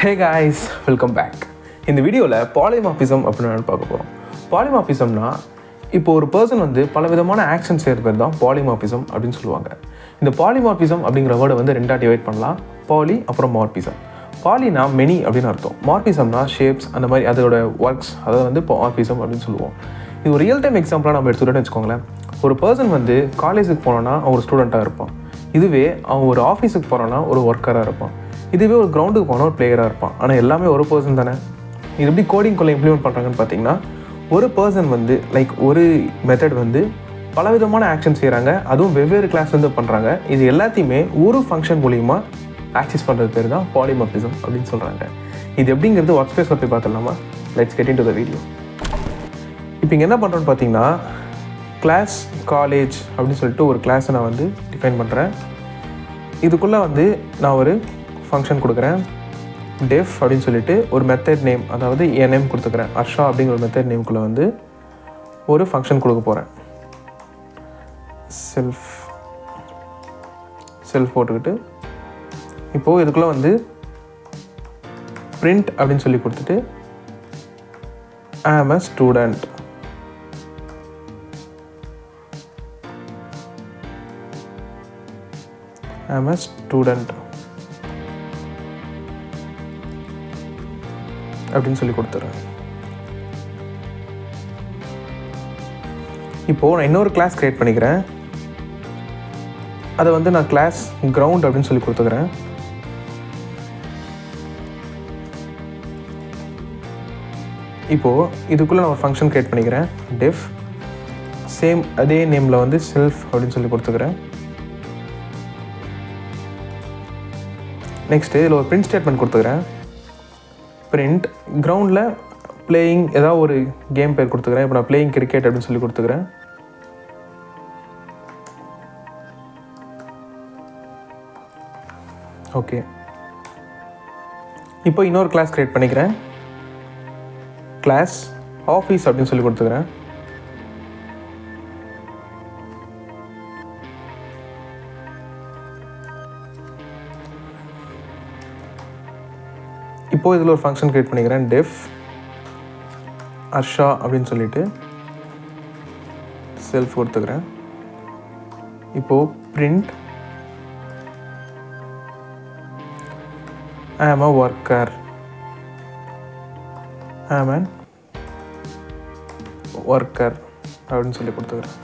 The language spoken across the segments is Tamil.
Hey guys, welcome back. இந்த வீடியோவில் பாலிமார்பிசம் அப்படின்னு பார்க்க போகிறோம். பாலிமார்பிசம்னா இப்போ ஒரு பர்சன் வந்து பல விதமான ஆக்ஷன் செய்கிற பேர் தான் பாலிமார்பிசம் அப்படின்னு சொல்லுவாங்க. இந்த பாலிமார்பிசம் அப்படிங்கிற வேர்டை வந்து ரெண்டாக டிவைட் பண்ணலாம். பாலி அப்புறம் மார்பிசம். பாலினா மெனி அப்படின்னு அர்த்தம். மார்பிசம்னா ஷேப்ஸ், அந்த மாதிரி அதோட ஒர்க்ஸ், அதை வந்து மார்பிசம் அப்படின்னு சொல்லுவோம். இது ஒரு ரியல் டைம் எக்ஸாம்பிளாக நம்ம எடுத்துக்கிட்டோன்னு வச்சுக்கோங்களேன். ஒரு பர்சன் வந்து காலேஜுக்கு போனோன்னா அவன் ஒரு ஸ்டூடெண்ட்டாக இருப்பான். இதுவே அவன் ஒரு ஆஃபீஸுக்கு போகிறான்னா ஒரு ஒர்க்கராக இருப்பான். இதுவே ஒரு கிரவுண்டுக்கு போனால் ஒரு பிளேயராக இருப்பான். ஆனால் எல்லாமே ஒரு பர்சன் தானே. இது எப்படி கோடிங்குள்ளே இம்ப்ளிமெண்ட் பண்ணுறாங்கன்னு பார்த்தீங்கன்னா, ஒரு பர்சன் வந்து ஒரு மெத்தட் வந்து பலவிதமான ஆக்ஷன் செய்கிறாங்க, அதுவும் வெவ்வேறு கிளாஸ் வந்து பண்ணுறாங்க. இது எல்லாத்தையுமே ஒரு ஃபங்க்ஷன் மூலிமா ஆக்சஸ் பண்ணுறது பேர் தான் பாலிமார்பிசம் அப்படின்னு சொல்கிறாங்க. இது எப்படிங்கிறது ஒர்க் ஸ்பேஸில் போய் பார்த்துடலாமா? Let's get into the video. இப்போ இங்கே என்ன பண்ணுறோன்னு பார்த்தீங்கன்னா, கிளாஸ் காலேஜ் அப்படின்னு சொல்லிட்டு ஒரு கிளாஸை நான் வந்து டிஃபைன் பண்ணுறேன். இதுக்குள்ளே வந்து நான் ஒரு ஃபங்க்ஷன் கொடுக்குறேன். டெஃப் அப்படின்னு சொல்லிட்டு ஒரு மெத்தட் நேம், அதாவது என் நேம் கொடுத்துக்கிறேன். அர்ஷா அப்படிங்கிற ஒரு மெத்தட் நேம்குள்ளே வந்து ஒரு ஃபங்க்ஷன் கொடுக்க போகிறேன். செல்ஃப் போட்டுக்கிட்டு இப்போது இதுக்குள்ளே வந்து பிரிண்ட் அப்படின்னு சொல்லி கொடுத்துட்டு ஐ ஆம் அ ஸ்டூடெண்ட். ஐ ஆம் அ ஸ்டூடெண்ட் அப்படின்னு சொல்லி கொடுத்துட்றேன். இப்போது நான் இன்னொரு கிளாஸ் க்ரியேட் பண்ணிக்கிறேன். அதை வந்து நான் கிளாஸ் கிரவுண்ட் அப்படின்னு சொல்லி கொடுத்துக்கிறேன். இப்போது இதுக்குள்ளே நான் ஒரு ஃபங்க்ஷன் க்ரியேட் பண்ணிக்கிறேன். டெஃப் சேம் அதே நேமில் வந்து செல்ஃப் அப்படின்னு சொல்லி கொடுத்துக்கிறேன். நெக்ஸ்ட்டு இதில் ஒரு பிரிண்ட் ஸ்டேட்மெண்ட் கொடுத்துக்கிறேன். பிரிண்ட் கிரவுண்டில் பிளேயிங் ஏதாவது ஒரு கேம் பேர் கொடுத்துக்கிறேன். இப்போ நான் பிளேயிங் கிரிக்கெட் அப்படின்னு சொல்லி கொடுத்துக்கிறேன். ஓகே, இப்போ இன்னொரு கிளாஸ் க்ரியேட் பண்ணிக்கிறேன். கிளாஸ் ஆஃபீஸ் அப்படின்னு சொல்லி கொடுத்துக்கிறேன். இப்போது இதில் ஒரு ஃபங்க்ஷன் க்ரியேட் பண்ணிக்கிறேன். டெஃப் அர்ஷா அப்படின்னு சொல்லிட்டு செல்ஃப் கொடுத்துக்கிறேன். இப்போது பிரிண்ட் ஐ ஆம் அ ஒர்க்கர். ஐ ஆம் அன் ஒர்க்கர் அப்படின்னு சொல்லி கொடுத்துக்கிறேன்.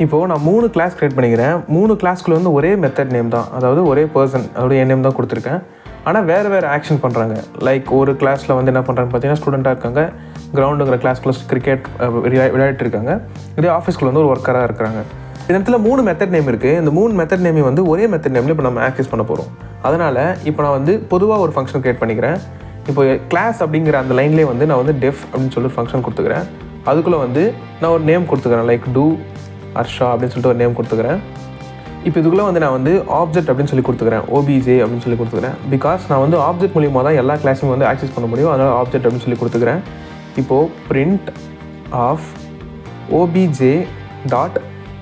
இப்போது நான் 3 கிளாஸ் க்ரியேட் பண்ணிக்கிறேன். 3 கிளாஸ்க்குள்ள வந்து ஒரே மெத்தட் நேம் தான், அதாவது ஒரே பர்சன், அதோட என் நேம் தான் கொடுத்துருக்கேன். ஆனால் வேறு ஆக்ஷன் பண்ணுறாங்க. லைக் ஒரு கிளாஸில் வந்து என்ன பண்ணுறாங்கன்னு பார்த்தீங்கன்னா, ஸ்டூடெண்ட்டாக இருக்காங்க. கிரவுண்டுங்கிற கிளாஸ்க்குள்ள கிரிக்கெட் விளையாடிட்டு இருக்காங்க. இதே ஆஃபீஸ்க்குள்ள வந்து ஒரு ஒர்க்கராக இருக்கிறாங்க. இந்த இடத்துல 3 மெத்தட் நேம் இருக்குது. இந்த 3 மெத்தட் நேமே வந்து ஒரே மெத்தட் நேமில் இப்போ நம்ம ஆக்சஸ் பண்ண போகிறோம். அதனால் இப்போ நான் வந்து பொதுவாக ஒரு ஃபங்க்ஷன் க்ரியேட் பண்ணிக்கிறேன். இப்போ கிளாஸ் அப்படிங்கிற அந்த லைன்லேயே வந்து நான் வந்து டெஃப் அப்படின்னு சொல்லி ஒரு ஃபங்க்ஷன் கொடுத்துக்கிறேன். அதுக்குள்ளே வந்து நான் ஒரு நேம் கொடுத்துக்கிறேன். லைக் டூ அர்ஷா அப்படின்னு சொல்லிட்டு ஒரு நேம் கொடுத்துக்கிறேன். இப்போ இதுக்குள்ளே வந்து நான் வந்து ஆப்ஜெக்ட் அப்படின்னு சொல்லி கொடுத்துக்கிறேன். ஓபிஜே அப்படின்னு சொல்லி கொடுத்துக்கிறேன். பிகாஸ் நான் வந்து ஆப்ஜெக்ட் மூலியமாக தான் எல்லா கிளாஸையும் வந்து ஆக்சஸ் பண்ண முடியும். அதனால் ஆப்ஜெக்ட் அப்படின்னு சொல்லி கொடுத்துக்கிறேன். இப்போது பிரிண்ட் ஆஃப் ஓபிஜே டாட்,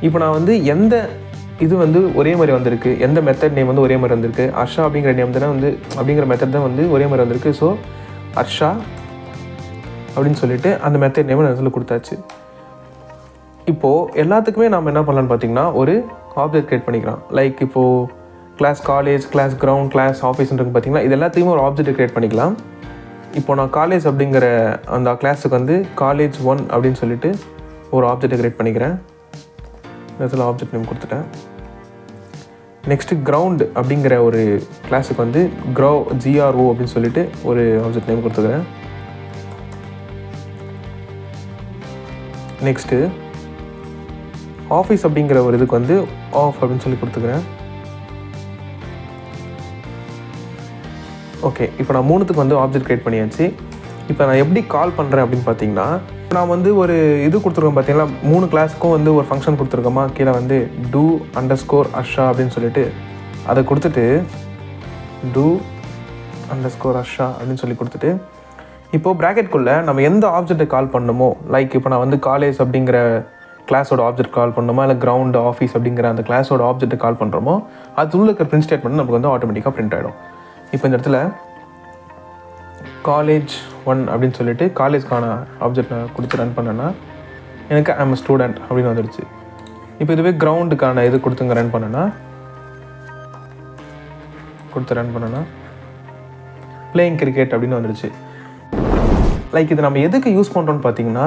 இப்போ நான் வந்து எந்த இது வந்து ஒரே மாதிரி வந்திருக்கு, எந்த மெத்தட் நேம் வந்து ஒரே மாதிரி வந்திருக்கு, அர்ஷா அப்படிங்கிற நேம் தானே வந்து அப்படிங்கிற மெத்தட் தான் வந்து ஒரே மாதிரி வந்திருக்கு. ஸோ அர்ஷா அப்படின்னு சொல்லிட்டு அந்த மெத்தட் நேம் நான் சொல்லி கொடுத்தாச்சு. இப்போது எல்லாத்துக்குமே நம்ம என்ன பண்ணலான்னு பார்த்தீங்கன்னா, ஒரு ஆப்ஜெக்ட் க்ரியேட் பண்ணிக்கலாம். லைக் இப்போது class college, class ground, class ஆஃபீஸ்ன்றது பார்த்தீங்கன்னா, இது எல்லாத்துக்குமே ஒரு ஆப்ஜெக்ட் க்ரியேட் பண்ணிக்கலாம். இப்போ நான் காலேஜ் அப்படிங்கிற அந்த கிளாஸுக்கு வந்து காலேஜ் 1 அப்படின்னு சொல்லிட்டு ஒரு ஆப்ஜெக்டை க்ரியேட் பண்ணிக்கிறேன். இதில் ஆப்ஜெக்ட் நேம் கொடுத்துட்டேன். நெக்ஸ்ட்டு கிரவுண்ட் அப்படிங்கிற ஒரு கிளாஸுக்கு வந்து GRO அப்படின்னு சொல்லிட்டு ஒரு ஆப்ஜெக்ட் நேம் கொடுத்துக்கிறேன். நெக்ஸ்ட்டு ஆஃபீஸ் அப்படிங்கிற ஒரு இதுக்கு வந்து ஆஃப் அப்படின்னு சொல்லி கொடுத்துக்கிறேன். ஓகே, இப்போ நான் 3த்துக்கு வந்து ஆப்ஜெக்ட் க்ரியேட் பண்ணியாச்சு. இப்போ நான் எப்படி கால் பண்ணுறேன் அப்படின்னு பார்த்தீங்கன்னா, நான் வந்து ஒரு இது கொடுத்துருக்கேன் பார்த்தீங்கன்னா, 3 கிளாஸுக்கும் வந்து ஒரு ஃபங்க்ஷன் கொடுத்துருக்கோமா. கீழே வந்து டூ அண்டர்ஸ்கோர் அர்ஷா அப்படின்னு சொல்லிட்டு அதை கொடுத்துட்டு டூ அண்டர்ஸ்கோர் அர்ஷா அப்படின்னு சொல்லி கொடுத்துட்டு இப்போது ப்ராக்கெட்குள்ளே நம்ம எந்த ஆப்ஜெக்டை கால் பண்ணணுமோ, லைக் இப்போ நான் வந்து காலேஜ் அப்படிங்கிற கிளாஸோட ஆப்ஜெக்ட் கால் பண்ணுறோமோ இல்லை கிரவுண்ட் ஆஃபீஸ் அப்படிங்கிற அந்த கிளாஸோட ஆப்ஜெக்ட்டை கால் பண்ணுறோமோ அது உள்ள இருக்கிற பிரிண்ட் ஸ்டேட்மெண்ட் நமக்கு வந்து ஆட்டோமேட்டிக்காக பிரிண்ட் ஆகிடும். இப்போ இந்த இடத்துல காலேஜ் 1 அப்படின்னு சொல்லிட்டு காலேஜ்க்கான ஆப்ஜெக்ட் நான் கொடுத்து ரன் பண்ணேன்னா எனக்கு ஐம் ஸ்டூடெண்ட் அப்படின்னு வந்துடுச்சு. இப்போ இதுவே கிரவுண்டுக்கான இது கொடுத்துங்க ரன் பண்ணேன்னா பிளேயிங் கிரிக்கெட் அப்படின்னு வந்துடுச்சு. லைக் இது நம்ம எதுக்கு யூஸ் பண்ணுறோன்னு பார்த்தீங்கன்னா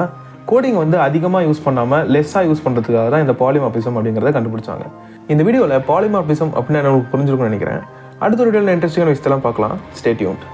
கோடிங் வந்து அதிகமாக யூஸ் பண்ணாமல் லெஸ்ஸாக யூஸ் பண்ணுறதுக்காக தான் இந்த பாலிமார்பிசம் அப்படிங்கிறத கண்டுபிடிச்சாங்க. இந்த வீடியோவில் பாலிமார்பிசம் அப்படின்னு எனக்கு புரிஞ்சிருக்கும்னு நினைக்கிறேன். அடுத்த வீடியோவில் இன்ட்ரெஸ்டிங்கான விஷயத்தெல்லாம் பார்க்கலாம். Stay tuned.